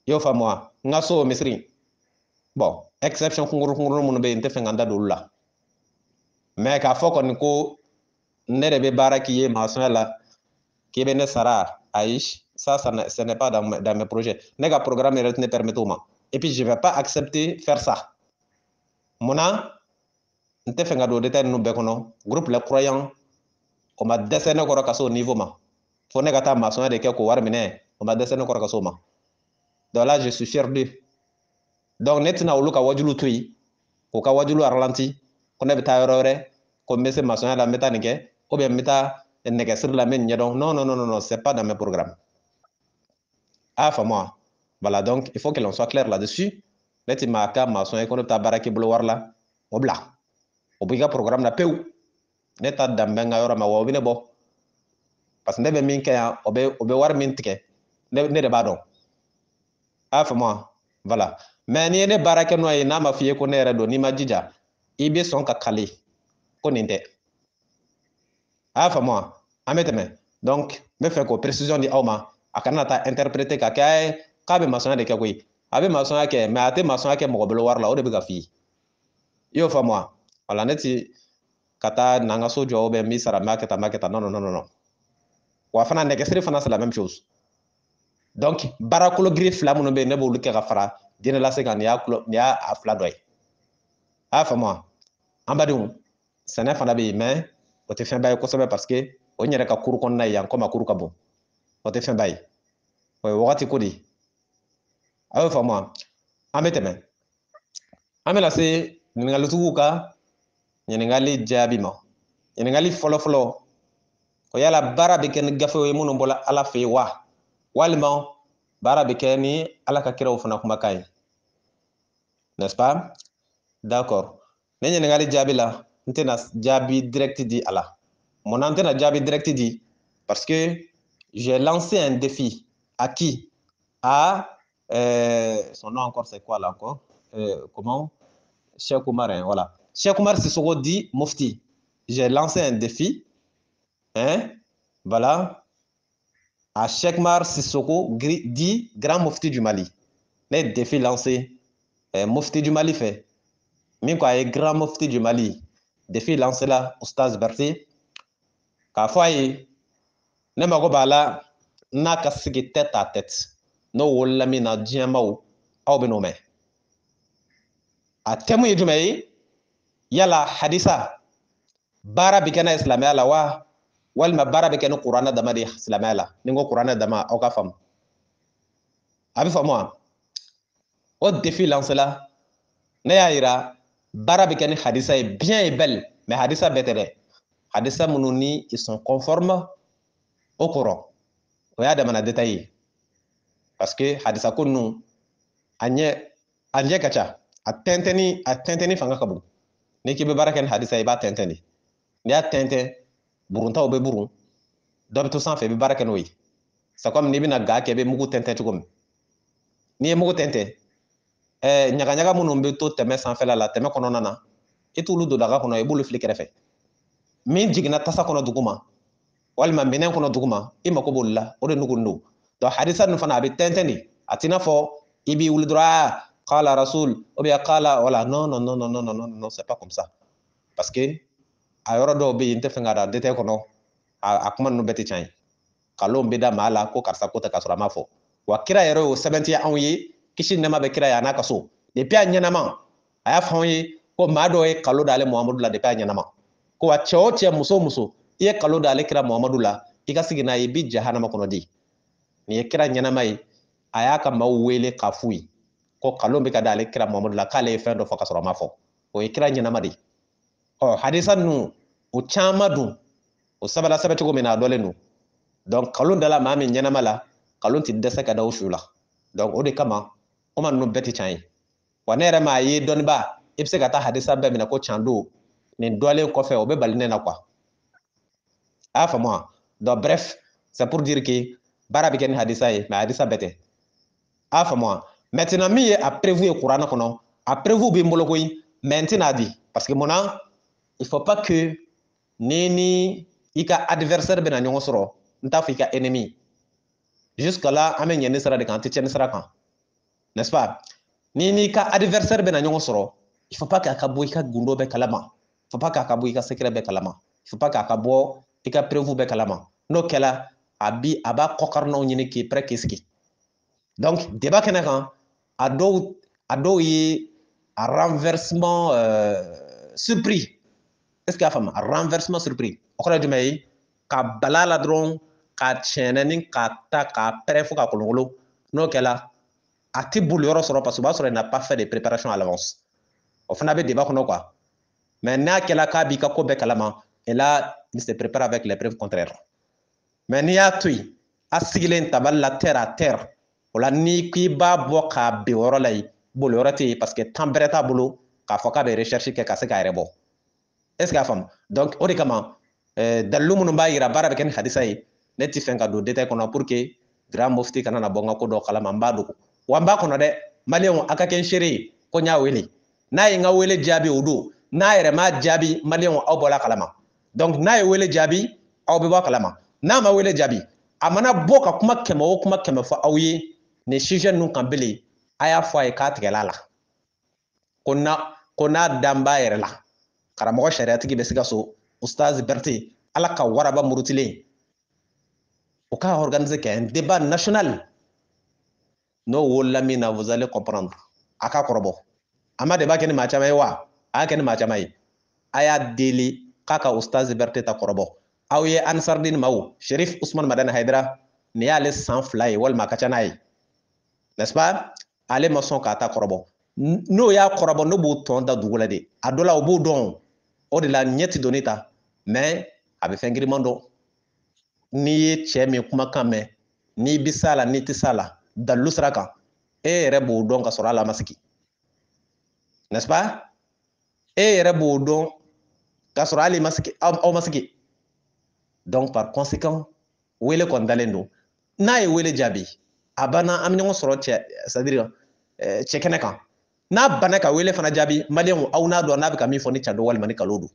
Yo fa moi, ngaso misri. Bon, exception kunguru mun be inte fenganda dolla. Mais qu'à foco ni ko nere be baraki ye maçon la qui be ne sara aish ça ce n'est pas dans mes projets. Nega programme ne permet pas. Et puis, je ne vais pas accepter faire ça. Mona, je ne fais pas de détails nous groupe les croyants, on m'a dessiné au niveau ma. Faut ne pas maçon de quelques war mine, on m'a dessiné au ma. Donc là, je suis fier d'eux. Donc, net na uluka wajulu tui, ko ka wajulu arlanti, ko ne beta yorore, ko mese maçon la meta neke, ou bien meta neke sur la mine donc non non non non non, c'est pas dans mes programmes. Ah, enfin moi. Voilà, donc il faut que l'on soit clair là-dessus. Neti maka maçon et qu'on ta baraki blower là, obla. Obiga programme na peu. Neta dambenga yora ma wobine bo. Parce que nebe minke ya obe war mintike. Ne de badon. Ah, enfin moi. Voilà. Mais ni ne baraki no na ma fiye ko ne redo ni ma jija. Ibe son ka kali. Ko ninte. Ah, enfin moi. Ameteme. Donc, me fait ko précision di auma. Akana ta interpréter ka kay kabe maçon de kakoi. Abe maçon yake mais ate maçon yake mo bolo war la o de biga fi yo fa moi wala neti kata nanga so jo be mi sara maketa non non non non wa fana ne kesri fana c'est la même chose donc barakolo grif la mun be ne bo luke gafara dina la sekan ya afla doy a fa moi ambadum sene fana be mais o te fin bay ko sobe parce que o nyere ka kuru kon na yan ko ma kuru ka bon o te fin bay o wakati ko di a fa moi ameteme amela se ningalu tuka ɲininkali jaabi ma ɲininkali fɔlɔfɔlɔ o yala baara bɛ kɛ ni gafew ye minnu bɔla ala fɛ yen wa walima baara bɛ kɛ ni ala ka kiraw fana kumakan ye n'est-ce pas d'accord ne ɲininkali jaabi la n tɛna jaabi direct di a la munna n tɛna jaabi direct di parce que j'ai lancé un défi à qui à son nom encore c'est quoi là encore comment Cheikh Oumar hein, voilà Cheikh Oumar Sissoko dit Mufti. J'ai lancé un défi, hein, voilà, à Cheikh Oumar Sissoko dit Grand Mufti du Mali. Les défis lancés, Mufti du Mali fait. Min quoi est Grand Mufti du Mali. Défi lancé là, Oustaz Berti. K'a fɔ a ye, ne mago b'a la n'a ka sigi tête à tête. N'o wolola min na diɲɛ maaw, aw bɛ n'o mɛn. A thème ye jumɛn ye? Yala hadisa. Baara bɛ kɛ n'a ye silamɛya la wa walima baara bɛ kɛ ni kuranɛ dama de ye silamɛya la ni n ko kuranɛ dama aw ka faamu a bɛ faamu wa o défi lancé la ne y'a yira baara bɛ kɛ ni hadisa ye bien et belle mais hadisa bɛɛ tɛ dɛ hadisa minnu ni ils sont conformes au Coran o y'a damana détail ye parce que hadisa ko ninnu a ɲɛ ka ca a tɛntɛnni fanga ka bon n'i k'i bɛ baara kɛ ni hadisa ye i b'a tɛntɛn de n'i y'a tɛntɛn buruntaw bɛ burun dɔ bɛ to sanfɛ i bɛ baara kɛ n'o ye c'est comme n'i bɛna ga kɛ i bɛ mugu tɛntɛn cogo min n'i ye mugu tɛntɛn ɲagaɲaga minnu bɛ to tɛmɛ sanfɛla la tɛmɛ kɔnɔna na i t'olu don daga kɔnɔ i b'olu fili kɛrɛfɛ min jiginna tasa kɔnɔ duguma walima minɛn kɔnɔ duguma i mako b'olu la o de nugulen don donc hadisa ninnu fana a bɛ tɛntɛn de a t'i n'a fɔ i b'i wuli dɔrɔn qala rasul ou bien qala voilà non non non non non non non c'est pas comme ça parce que a yɔrɔ dɔw bɛ yen n tɛ fɛ ka da détail kɔnɔ a kuma ninnu bɛɛ tɛ tiɲɛ ye nkalon bɛ da maa la ko karisa ko tɛ k'a sɔrɔ a ma fɔ wa kira yɛrɛ y'o sɛbɛntiya anw ye kisi nɛɛma bɛ kira ye a n'a ka so depuis a ɲɛnama a y'a fɔ anw ye ko maa dɔ ye kalo d'ale Muhamadu la depuis a ɲɛnama ko wa cɛ o cɛ muso o muso i ye kalo d'ale kira Muhamadu la i ka sigi n'a ye i bi jahanama kɔnɔ de nin ye kira ɲɛnama ye a y'a ka maaw wele k'a f'u ye ko kalo bɛ ka d'ale kira Muhamadu la k'ale ye fɛn dɔ fɔ ka sɔrɔ a ma fɔ o ye kira ɲɛnama de ɔ hadisa ninnu o caman dun o sɛbɛla sɛbɛ cogo min na a dɔlen don donc kalon dala maa min ɲɛnama la kalon tɛ dɛsɛ ka da o su la donc o de kama kuma ninnu bɛɛ tɛ tiɲɛ ye wa ne yɛrɛ m'a ye dɔnniba i bɛ se ka taa hadisa bɛɛ minɛ ko tiɲɛ don nin dɔlen kɔfɛ o bɛ bali ne na quoi a y'a faamu wa donc bref c'est pour dire que baara bɛ kɛ ni hadisa ye mais hadisa bɛɛ tɛ a y'a faamu wa maintenant min ye a prévu ye kuranɛ kɔnɔ a prévu bɛ n bolo koyi mais n tɛna di parce que munna il faut pas que ni i ka adversaire bɛna ɲɔgɔn sɔrɔ n t'a fɔ i ka ennemi jusque là an bɛ ɲɛ ni sira de kan an tɛ tiɲɛni sira kan n'est-ce pas ni ka adversaire bɛna ɲɔgɔn sɔrɔ il faut pas k'a ka bɔ i ka gundo bɛɛ kalama il faut pas k'a ka bɔ i ka secret bɛɛ kalama il faut pas k'a ka bɔ i ka preuve bɛɛ kalama n'o kɛla a b'a kɔkarinaw ɲini k'i pɛrɛn k'i sigi donc débat kɛnɛ kan a dɔw ye a renversement surpris est-ce que y'a faamu a renversement surpris o kɔrɔ ye jumɛn ye ka bala la dɔrɔn ka tiɲɛnɛni ka ta k'a pɛrɛn fo ka kolonkolon n'o kɛla a tɛ boli yɔrɔ sɔrɔ parce que o b'a sɔrɔ il n'a pas fait de préparation à l'avance o fana bɛ débat kɔnɔ quoi mais n'a kɛla k'a b'i ka ko bɛɛ kalama et là il se prépare avec les preuves contraires mais n'i y'a to yen a sigilen tabali la terre à terre o la n'i k'i b'a bɔ k'a bin o yɔrɔ la yen boli yɔrɔ tɛ yen parce que temps bɛrɛ t'a bolo k'a fɔ k'a bɛ recherche kɛ ka se k'a yɛrɛ bɔ est ce que y'a faamu donc o de kama dalilu minnu b'a yira baara bɛ kɛ ni hadisa ye ne tɛ fɛn ka don détail kɔnɔ pour que grand mufti kana na bɔ n ka ko dɔ kalama n b'a dogo wa n b'a kɔnɔ dɛ maliyɛnw a ka kɛ n seere ye ko n y'a wele n'a ye n ka wele jaabi o don n'a yɛrɛ m'a jaabi maliyɛnw aw bɔla kalama donc n'a ye wele jaabi aw bɛ bɔ kalama n'a ma wele jaabi a mana bɔ ka kuma kɛmɛ o kuma kɛmɛ fɔ aw ye nin sujet ninnu kan bilen a y'a fɔ a ye k'a tigɛla a la ko n'a dan b'a yɛrɛ la karamɔgɔ sariyatigi bɛ Sikaso Ustaz Berete ala ka waraba murutilen o ka organiser kɛ un débat national n'o wolola min na vous allez comprendre a ka kɔrɔbɔ a ma débat kɛ ni maa caman ye wa a y'a kɛ ni maa caman ye a y'a deli k'a ka Ustaz Berete ta kɔrɔbɔ aw ye Ansardine maaw Sherif Usman Madani Hayidara nin y'ale san 2 ye walima a ka ca n'a ye n'est-ce pas ale ma sɔn k'a ta kɔrɔbɔ n'o y'a kɔrɔbɔ ne b'o tɔn da dugu la de a dɔ la o b'o dɔn o de la ɲɛ tɛ don ne ta mais a bɛ fɛn giriman dɔn n'i ye cɛ min kumakan mɛn n'i bɛ s'a la n'i tɛ s'a la dalilu sira kan e yɛrɛ b'o dɔn ka sɔrɔ ala ma sigi n'est-ce pas e yɛrɛ b'o dɔn ka sɔrɔ hali aw ma sigi donc par conséquent wele kɔni dalen don n'a ye wele jaabi a banna an bɛ ɲɔgɔn sɔrɔ c'est à dire cɛ kɛnɛ kan n'a banna ka wele fana jaabi maliyɛnw aw n'a dɔn n'a bɛ ka min fɔ ni tiɲɛ don walima ni nkalon don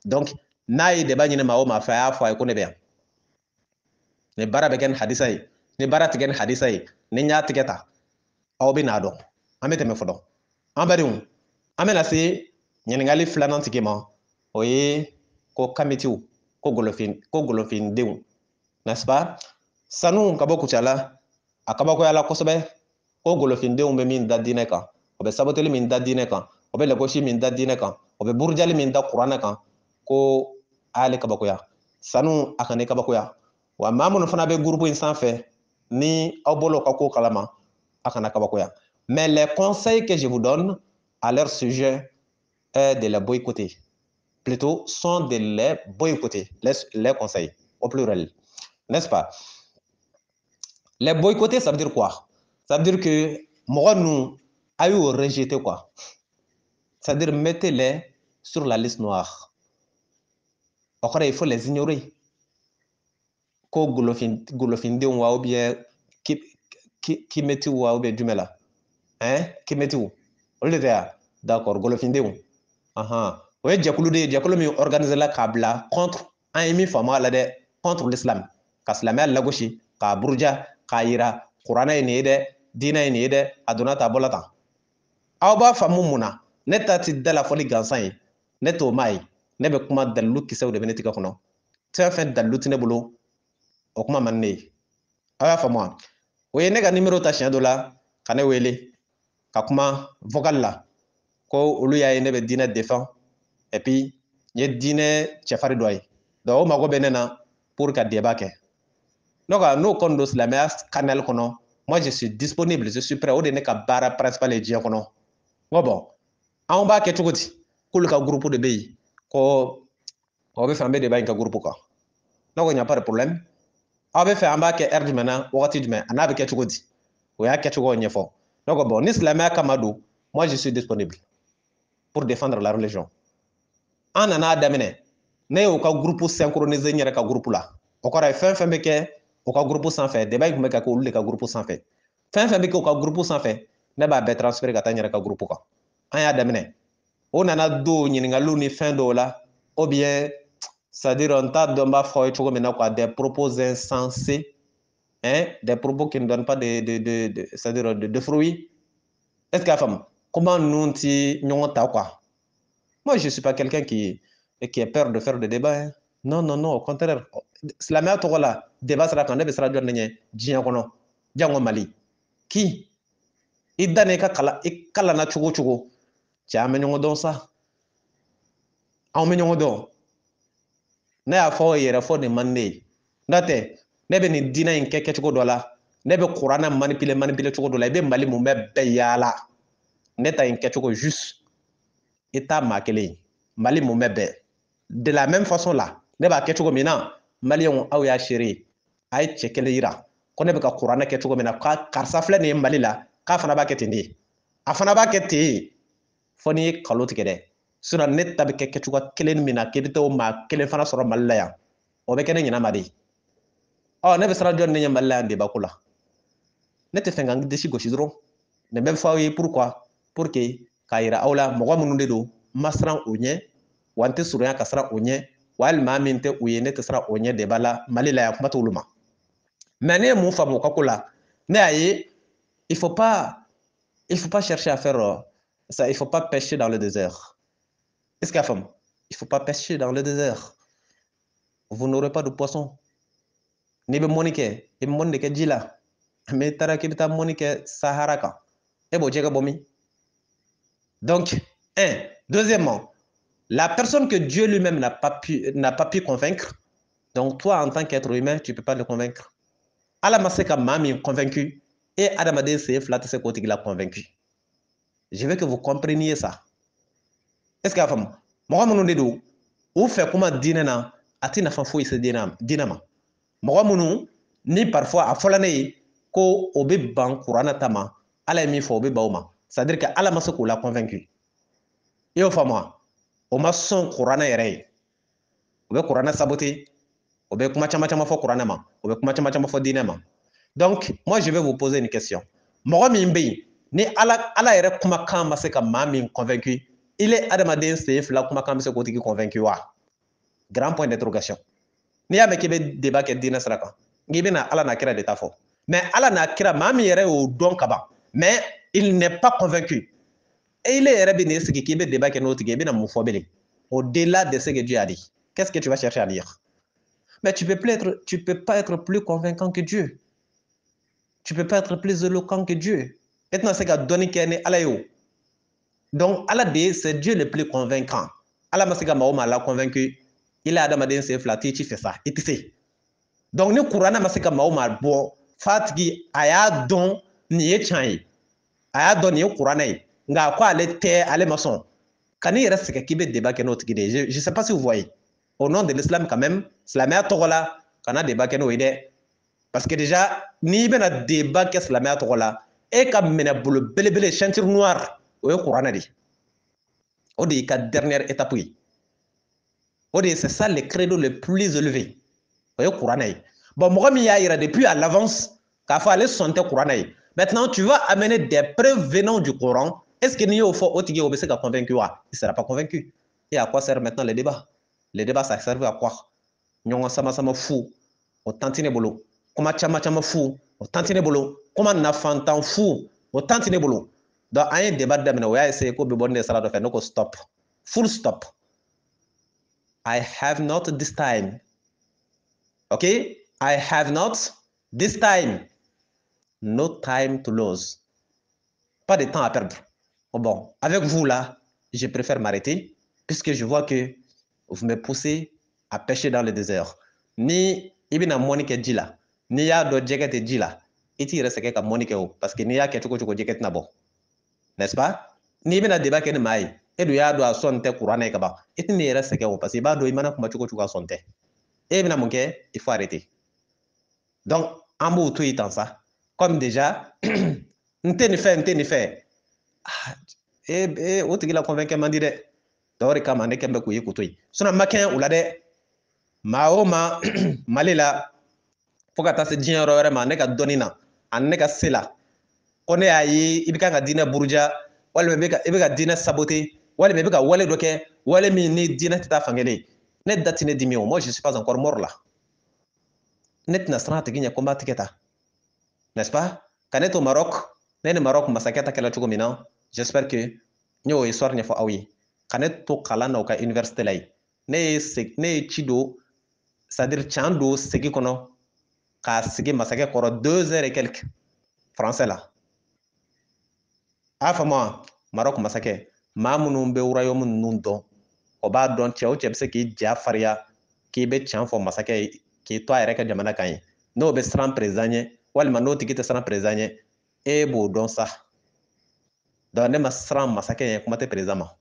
donc n'a ye débat ɲini maa o maa fɛ a y'a fɔ a ye ko ne bɛ yan ni baara bɛ kɛ ni hadisa ye ni baara tigɛ ni hadisa ye ni n y'a tigɛ ta aw bɛ n'a dɔn an bɛ tɛmɛ fɔlɔ an badenw an bɛna se ɲininkali filanan tigi ma o ye ko kamitiw ko golofindenw n'est-ce pas sanu ka bɔ Kucala a kabakoyala kosɛbɛ ko golofindenw bɛ min da diinɛ kan o bɛ saboteli min da diinɛ kan o bɛ lagosi min da diinɛ kan o bɛ burujali min da kuranɛ kan ko a y'ale kabakoya sanu a ka ne kabakoya wa maa minnu fana bɛ groupe in sanfɛ ni aw bolo ka ko kalama a kana kabakoya mais les conseils que je vous donne à leur sujet est de les boycotter. Plutôt, sont de les boycotter, les conseils, au pluriel. N'est-ce pas? Les boycotter, ça veut dire quoi? Ça veut dire que moi, nous, a eu rejeté quoi? C'est-à-dire, mettez-les sur la liste noire. Encore, il faut les ignorer. Ko golofindenw wa ou bien kimetiw wa ou bien jumɛn la kimetiw olu de tɛ ya d'accord golofindenw o ye jɛkulu de ye jɛkulu min organisé la k'a bila contre an ye min faamu a la dɛ contre l'islam ka silamɛya lagosi k'a buruja k'a yira kuranɛ ye nin ye dɛ diinɛ ye nin ye dɛ a donna ta a bɔla tan aw b'a faamu mun na ne ta ti da la fɔ ni gansan ye ne t'o m'a ye ne bɛ kuma dalilu kisɛw de bɛ ne tigɛ kɔnɔ fɛn fɛn dalilu tɛ ne bolo o kuma man ne ye aw y'a faamu wa o ye ne ka nimero ta siɲɛ dɔ la ka ne wele ka kuma vocal la ko olu y'a ye ne bɛ diinɛ défend et puis n ye diinɛ cɛfarin dɔ ye donc o mago bɛ ne na pour ka débat kɛ donc n'o kɔni don silamɛya canal kɔnɔ moi je suis disponible je suis prêt o de ye ne ka baara principal ye diɲɛ kɔnɔ n ko bon anw b'a kɛ cogo di k'olu ka groupe de bɛ yen ko o bɛ fɛ an bɛ débat in kɛ groupe kan ne ko y a pas de problème aw bɛ fɛ an b'a kɛ heure jumɛn na wagati jumɛn a n'a bɛ kɛ cogo di o y'a kɛcogo ɲɛfɔ ne ko bon ni silamɛya kama don moi je suis disponible pour défendre la religion an nan'a daminɛ ne y'o ka groupe synchroniser n yɛrɛ ka groupe la o kɔrɔ ye fɛn fɛn bɛ kɛ o ka groupe sanfɛ débat in tun bɛ ka kɛ olu de ka groupe sanfɛ fɛn fɛn bɛ kɛ o ka groupe sanfɛ ne b'a bɛɛ transférer ka taa n yɛrɛ ka groupe kan an y'a daminɛ o nana don ɲininkaliw ni fɛn dɔw la ou bien c'est-à-dire n t'a dɔn n b'a fɔ aw ye cogo min na quoi des propos insensés des propos qui ne donnent pas c'est-à-dire de fruits. Est-ce qu'il y a femme? Comment nous t'y ta quoi? Moi, je ne suis pas quelqu'un qui a peur de faire des débats. Hein. Non, non, non, au contraire. Silamɛya tɔgɔ la débat sera kan ne bɛ sira jɔn de ɲɛ diɲɛ kɔnɔ jango Mali. Qui? I da n'i ka kalanna cogo cogo cɛ an bɛ ɲɔgɔn dɔn sa. Anw bɛ ɲɔgɔn dɔn. Ne y'a fɔ yɛrɛ fɔ nin man ne ye. N'o tɛ ne bɛ nin diinɛ in kɛ kɛcogo dɔ la ne bɛ kuranɛ manipuler cogo dɔ la i bɛ Mali mun bɛ bɛɛ yaala ne ta in kɛcogo juste i t'a maa kelen ye Mali mun bɛ bɛɛ de la même façon la ne b'a kɛ cogo min na maliyɛnw aw y'a seere ye a ye cɛ kelen yira ko ne bɛ ka kuranɛ kɛ cogo min na ka karisa filɛ nin ye Mali la k'a fana b'a kɛ ten de a fana b'a kɛ ten fɔ n'i ye kalo tigɛ dɛ sinon ne ta bɛ kɛ kɛcogo kelen min na k'i bɛ taa o maa kelen fana sɔrɔ Mali la yan o bɛ kɛ ne ɲɛnama de ye ne bɛ sira jɔn ne ɲɛ Mali la yan débat ko la ne tɛ fɛ ka n disi gosi dɔrɔn nin bɛ fɔ aw ye pourquoi pour que k'a yira aw la mɔgɔ minnu de don n ma siran o ɲɛ wa n tɛ surunya ka siran o ɲɛ walima min tɛ u ye ne tɛ siran o ɲɛ débat la Mali la yan kuma t'olu ma mais ne ye mun faamu o ka ko la ne y'a ye il faut pas chercher à faire ça il faut pas pêcher dans le désert est-ce qu'il y a faamu il faut pas pêcher dans le désert vous n'aurez pas de poisson n'i bɛ mɔni kɛ i bɛ mɔni de kɛ ji la mais i taara k'i bɛ taa mɔni kɛ Sahara kan e b'o jɛgɛ bɔ min donc deuxièmement la personne que Dieu lui-même n'a pas pu convaincre donc toi en tant qu'être humain tu peux pas le convaincre Ala ma se ka maa min convaincu et adamaden sen fila tɛ se k'o tigi la convaincu je veux que vous compreniez ça est-ce que y'a faamu mɔgɔ minnu de don u fɛ kuma diinɛ na a tɛ nafa foyi se diinɛ ma mɔgɔ minnu ni parfois a fɔla ne ye ko o bɛ ban kuranɛ ta ma Ala ye min fɔ o bɛ ban o ma c'est-à-dire que Ala ma se k'o la convaincu i y'o faamu wa o ma sɔn kuranɛ yɛrɛ ye o bɛ kuranɛ saboter o bɛ kuma caman caman fɔ kuranɛ ma o bɛ kuma caman caman fɔ diinɛ ma donc moi je vais vous poser une question mɔgɔ min bɛ yen ni Ala yɛrɛ kumakan ma se ka maa min convaincu il est adamaden sen fila kumakan bɛ se k'o tigi convaincu wa grand point d'interrogation n'i y'a mɛn k'i bɛ débat kɛ diinɛ sira kan n'i bɛna Ala n'a kira de ta fɔ mais Ala n'a kira maa min yɛrɛ y'o dɔn ka ban mais il n'est pas convaincu et il yɛrɛ bɛ n'i sigi k'i bɛ débat kɛ n'o tigi ye i bɛna mun fɔ bilen au-delà de ce que Dieu a dit qu'est-ce que tu vas chercher à dire mais tu peux pas être plus convaincant que Dieu tu peux pas être plus éloquent que Dieu et tɛna se ka dɔnni kɛ ni Ala ye o donc Ala de c'est Dieu le plus convaincant Ala ma se ka maa o maa la convaincu il est adamaden sen fila t'i ci fɛ sa i tɛ se donc ni kuranɛ ma se ka maa o maa bɔ f'a tigi a y'a dɔn nin ye tiɲɛ ye a y'a dɔn nin ye kuranɛ ye nka ko ale tɛ ale ma sɔn Quand il reste qui veut débat que notre guide, je ne sais pas si vous voyez. Au nom de l'islam, quand même, silamɛya tɔgɔ la, kana débat kɛ n'o ye dɛ. Parce que déjà, n'i bɛna débat kɛ silamɛya tɔgɔ la, e ka minɛ bolo belebele ceinture noire, o ye kuranɛ de. O de y'i ka dernière étape ye. O de c'est ça le credo le plus élevé. O ye kuranɛ ye. Bon, mɔgɔ min y'a yira depuis à l'avance k'a fɔ ale sɔn tɛ kuranɛ ye. Maintenant, tu vas amener des preuves venant du Coran. Est-ce que n'i y'o fɔ o tigi o bɛ se ka convaincu wa? Il ne sera pas convaincu. Et à quoi sert maintenant le débat? Le débat, ça sert à quoi? Ɲɔgɔn sama-sama fu, o tantine bolo. Kuma caman-caman fu, o tantine bolo. Kuma nafantan fu, o tantine bolo. Donc, an ye débat daminɛ, o y'a essayé ko bɛ bɔ ne sira dɔ fɛ, ne ko stop. Full stop. I have not this time. Okay? I have not this time. No time to lose. Pas de temps à perdre. Bon, avec vous là, je préfère m'arrêter puisque je vois que vous me poussez à pêcher dans le désert. Ni ibina monike djila, ni ya do jeket djila, iti reseke ka monike o parce que ni ya ke choko jeket na bo. N'est-ce pas? Ni ibina débat ken mai, edu ya do asonte Qur'an ka ba. Iti ni reseke o parce que ba do imana kuma choko asonte. Et ibina monke, il faut arrêter. Donc, en bou tout étant ça, comme déjà, n'te ni fait. O tigi la convaincre man di dɛ dɔwɛrɛ kama ne kɛn bɛ k'u ye kuto ye ma kɛn u la dɛ maa o maa Mali la fo ka taa se diɲɛ yɔrɔ wɛrɛ ma ne ka dɔnni na ani ne ka se la ko ne y'a ye i bɛ kan ka diinɛ buruja walima i bɛ ka diinɛ saboter walima i bɛ ka wale dɔ kɛ wale min ni diinɛ tɛ taa fankelen ne da tɛ ne dimi o moi je suis pas encore mort là ne tɛna siran a tigi ɲɛ ko n b'a tigɛ ta n'est-ce pas ka ne to Maroc ne ni Maroc masakɛ ta kɛla cogo min na j'espère que n y'o histoire ɲɛfɔ aw ye ka ne to kalan na u ka université la yen ne ye ci don c'est-à-dire can don segi kɔnɔ k'a sigi masakɛ kɔrɔ 2 heures et quelques français la a faamu wa Maroc masakɛ maa minnu bɛ royaume ninnu dɔn o b'a dɔn cɛ o cɛ bɛ se k'i ja fariya k'i bɛ can fɔ masakɛ ye k'i to a yɛrɛ ka jamana kan ye n'o bɛ siran président ɲɛ walima n'o tigi tɛ siran président ɲɛ e b'o dɔn sa donc ne ma siran masakɛ ɲɛ kuma tɛ président ma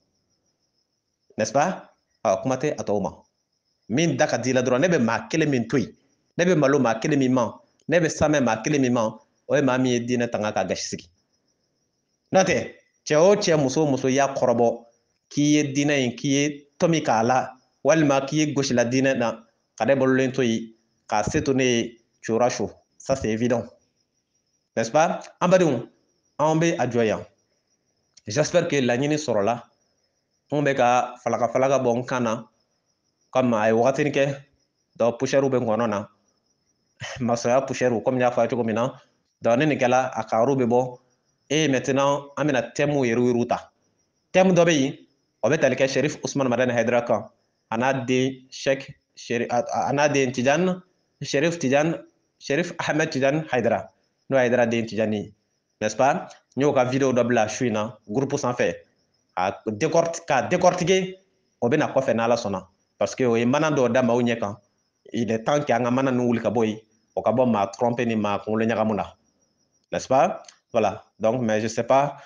n'est-ce pas kuma tɛ a tɔw ma min da ka di la dɔrɔn ne bɛ maa kelen min to yen ne bɛ malo maa kelen min ma ne bɛ samɛ maa kelen min ma o ye maa min ye diinɛ tanga ka gasi sigi n'o tɛ cɛ o cɛ muso o muso y'a kɔrɔbɔ k'i ye diinɛ in k'i ye tɔmi k'a la walima k'i ye gosila diinɛ na ka ne balolen to yen k'a se to ne ye tu auras chaud ça c'est évident n'est-ce pas an badenw an bɛ a jɔ yan j'espère que laɲini sɔrɔla n bɛ ka falaka bɔ n kan na comme a ye wagatini kɛ donc poussière bɛ n kɔnɔ na masoya poussière comme n y'a fɔ a ye cogo min na donc ni nin kɛla a kagaru bɛ bɔ et maintenant an bɛna thème yɛrɛw ta thème dɔ bɛ yen o bɛ tali kɛ Cherif Usman Madani Haidara kan a n'a den a n'a den Tijani Cherif Ahmed Tijani Haidara n'o ye Haidara den Tijani n'est-ce pas n y'o ka vidéo dɔ bila su in na groupe sanfɛ k'a décortiquer o bɛ na kɔfɛ n'Ala sɔnna parce que o ye mana dɔw da maaw ɲɛ kan il est temps que an ka mana ninnu wuli ka bɔ yen o ka bɔ maa tromper ni maa kunkolo ɲagamu na n'est-ce pas voilà donc mais je sais pas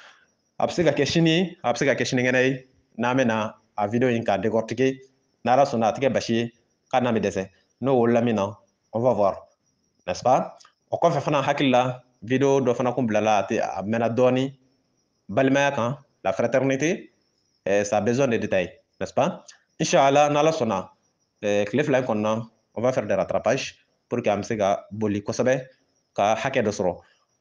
a bɛ se ka kɛ sini a bɛ se ka kɛ sinikɛnɛ ye n'an bɛna a vidéo in k'a décortiquer n'Ala sɔnna a tɛ kɛ basi ye k'a n'a bɛ dɛsɛ n'o wolola min na on va voir n'est-ce pas o kɔfɛ fana hakili la vidéo dɔ fana kun bilala a mɛnna dɔɔni balimaya kan la fraternité ça a besoin de détails n'est-ce pas Inch'Allah n'Ala sɔnna tile fila in kɔnɔna on va faire des rattrapages pour que an bɛ se ka boli kosɛbɛ ka hakɛ dɔ sɔrɔ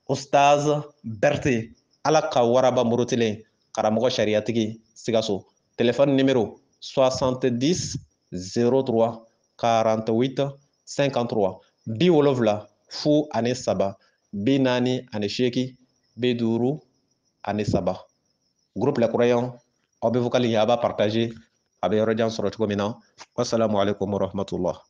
Ustaz Berté Ala ka waraba murutilen karamɔgɔ sariyatigi Sikaso téléphone numéro 70 03 48 53 70 fu ani saba 48 50 3 groupe Les Croyants aw bɛ vocal in a b'a partager a bɛ yɔrɔ jan sɔrɔ cogo min na wassalamu alaikum warahmatullah